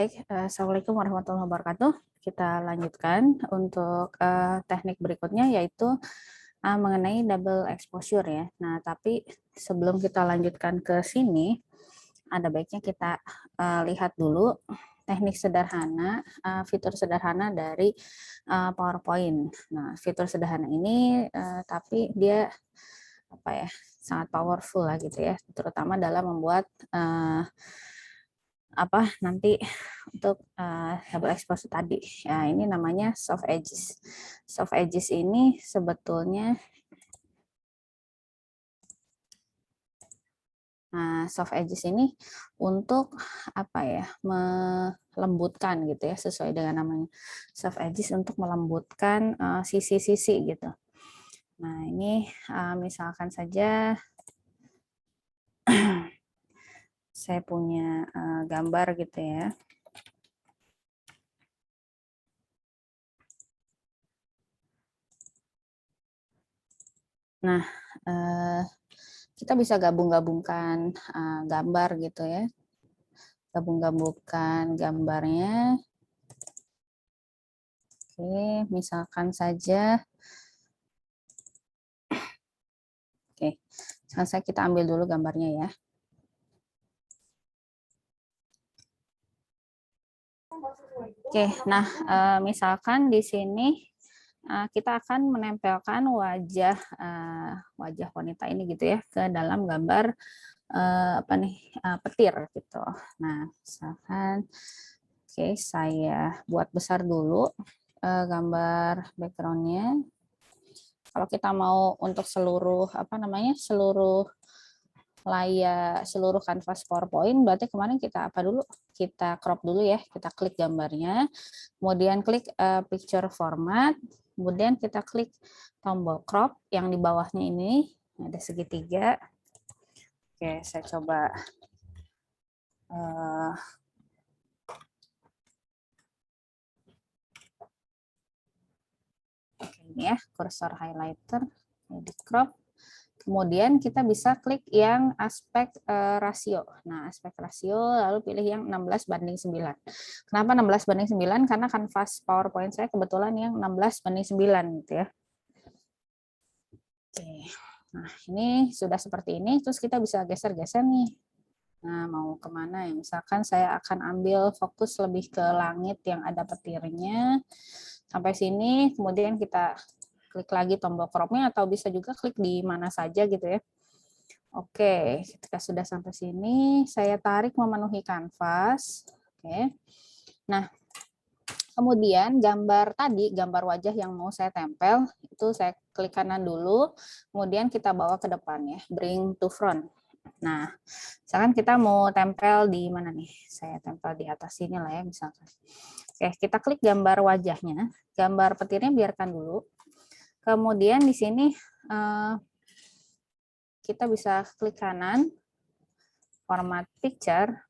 Baik, Assalamualaikum warahmatullahi wabarakatuh. Kita lanjutkan untuk teknik berikutnya, yaitu mengenai double exposure ya. Nah, tapi sebelum kita lanjutkan ke sini, ada baiknya kita lihat dulu teknik sederhana, fitur sederhana dari PowerPoint. Nah, fitur sederhana ini tapi dia apa ya, sangat powerful lah gitu ya, terutama dalam membuat nanti untuk double exposure tadi. Ya, ini namanya soft edges. Soft edges ini sebetulnya soft edges ini untuk apa ya, melembutkan gitu ya, sesuai dengan namanya. Soft edges untuk melembutkan sisi-sisi gitu. Nah, ini misalkan saja saya punya gambar gitu ya. Nah, kita bisa gabung-gabungkan gambar gitu ya. Gabung-gabungkan gambarnya. Oke, misalkan saja. Oke, misalkan kita ambil dulu gambarnya ya. Oke, nah misalkan di sini kita akan menempelkan wajah wanita ini gitu ya ke dalam gambar petir gitu. Nah, misalkan saya buat besar dulu gambar background-nya. Kalau kita mau untuk seluruh seluruh kanvas PowerPoint, berarti kemarin kita kita crop dulu ya, kita klik gambarnya, kemudian klik picture format, kemudian kita klik tombol crop yang di bawahnya ini ada segitiga. Oke, saya coba ini ya, cursor highlighter, di crop. Kemudian kita bisa klik yang aspek rasio. Nah, aspek rasio lalu pilih yang 16:9. Kenapa 16:9? Karena kanvas PowerPoint saya kebetulan yang 16:9 gitu ya. Oke. Nah, ini sudah seperti ini, terus kita bisa geser-geser nih. Nah, mau kemana ya? Misalkan saya akan ambil fokus lebih ke langit yang ada petirnya. Sampai sini, kemudian kita klik lagi tombol crop-nya, atau bisa juga klik di mana saja gitu ya. Oke, ketika sudah sampai sini, saya tarik memenuhi kanvas. Oke. Nah, kemudian gambar tadi, gambar wajah yang mau saya tempel, itu saya klik kanan dulu, kemudian kita bawa ke depan ya, bring to front. Nah, misalkan kita mau tempel di mana nih? Saya tempel di atas sini lah ya, misalkan. Oke, kita klik gambar wajahnya, gambar petirnya biarkan dulu. Kemudian di sini kita bisa klik kanan, format picture.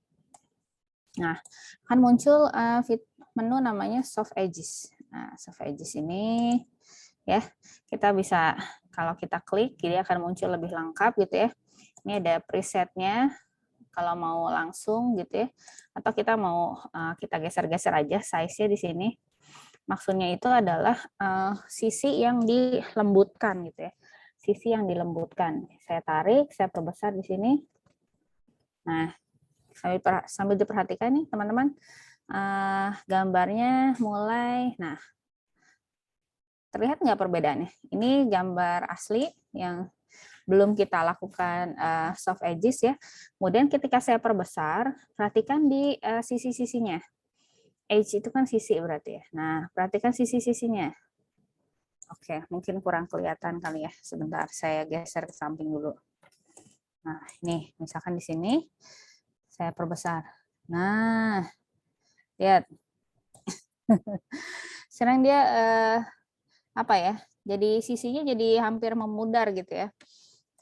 Nah, akan muncul menu namanya soft edges. Nah, soft edges ini ya, kita bisa, kalau kita klik, dia akan muncul lebih lengkap gitu ya. Ini ada presetnya, kalau mau langsung gitu ya, atau kita mau kita geser-geser aja size-nya di sini. Maksudnya itu adalah sisi yang dilembutkan gitu ya. Sisi yang dilembutkan. Saya tarik, saya perbesar di sini. Nah, sambil diperhatikan nih teman-teman, gambarnya mulai, nah terlihat nggak perbedaannya? Ini gambar asli yang belum kita lakukan soft edges ya. Kemudian ketika saya perbesar, perhatikan di sisi-sisinya. Edge itu kan sisi berarti ya. Nah, perhatikan sisi-sisinya. Oke, mungkin kurang kelihatan kali ya. Sebentar, saya geser ke samping dulu. Nah, ini misalkan di sini saya perbesar. Nah, lihat. Sekarang dia jadi sisinya jadi hampir memudar gitu ya.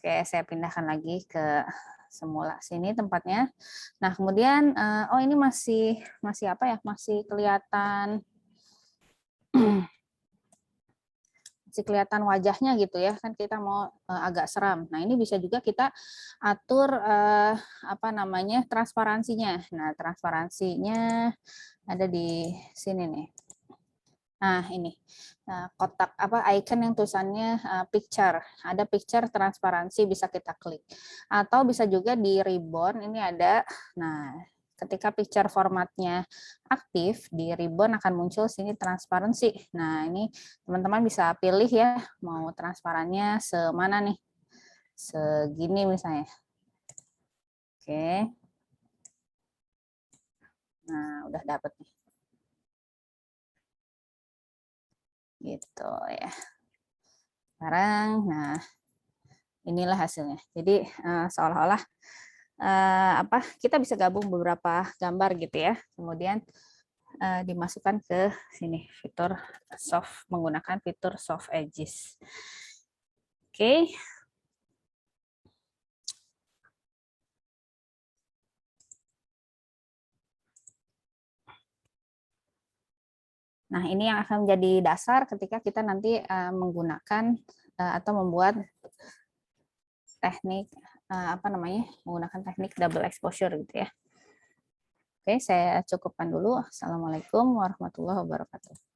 Oke, saya pindahkan lagi ke semula sini tempatnya. Nah, kemudian ini masih kelihatan masih kelihatan wajahnya gitu ya, kan kita mau agak seram. Nah, ini bisa juga kita atur apa namanya, transparansinya. Nah, transparansinya ada di sini nih. Nah, ini kotak apa icon yang tulisannya picture. Ada picture transparansi, bisa kita klik. Atau bisa juga di ribbon, ini ada. Nah, ketika picture formatnya aktif, di ribbon akan muncul sini transparansi. Nah, ini teman-teman bisa pilih ya, mau transparannya semana nih. Segini misalnya. Oke. Nah, udah dapet nih. Gitu ya. Sekarang, nah inilah hasilnya. Jadi seolah-olah apa kita bisa gabung beberapa gambar gitu ya. Kemudian dimasukkan ke sini fitur soft menggunakan fitur soft edges. Oke. Nah, ini yang akan menjadi dasar ketika kita nanti menggunakan atau membuat teknik apa namanya? Menggunakan teknik double exposure gitu ya. Oke, saya cukupkan dulu. Assalamualaikum warahmatullahi wabarakatuh.